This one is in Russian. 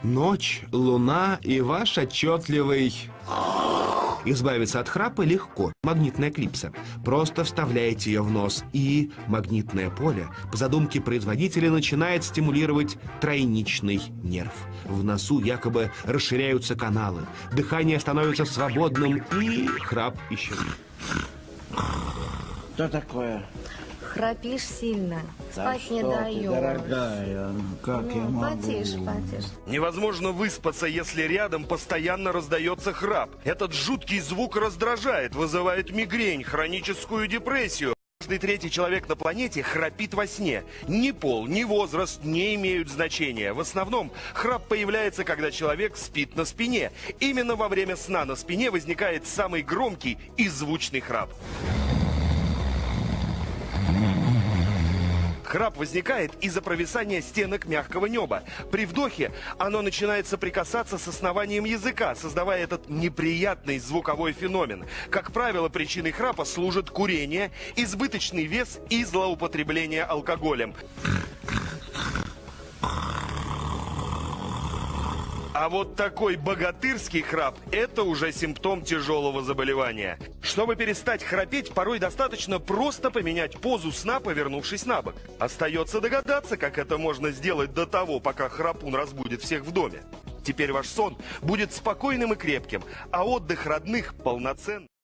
Ночь, луна и ваш отчетливый... Избавиться от храпа легко. Магнитная клипса. Просто вставляете ее в нос, и магнитное поле, по задумке производителя, начинает стимулировать тройничный нерв. В носу якобы расширяются каналы, дыхание становится свободным, и храп исчезает. Что такое? Храпишь сильно, Да спать не что ты, даешь. дорогая, как я могу? Потише. Невозможно выспаться, если рядом постоянно раздается храп. Этот жуткий звук раздражает, вызывает мигрень, хроническую депрессию. Каждый третий человек на планете храпит во сне. Ни пол, ни возраст не имеют значения. В основном храп появляется, когда человек спит на спине. Именно во время сна на спине возникает самый громкий и звучный храп. Храп возникает из-за провисания стенок мягкого неба. При вдохе оно начинает соприкасаться с основанием языка, создавая этот неприятный звуковой феномен. Как правило, причиной храпа служат курение, избыточный вес и злоупотребление алкоголем. А вот такой богатырский храп – это уже симптом тяжелого заболевания. Чтобы перестать храпеть, порой достаточно просто поменять позу сна, повернувшись на бок. Остается догадаться, как это можно сделать до того, пока храпун разбудит всех в доме. Теперь ваш сон будет спокойным и крепким, а отдых родных полноценным.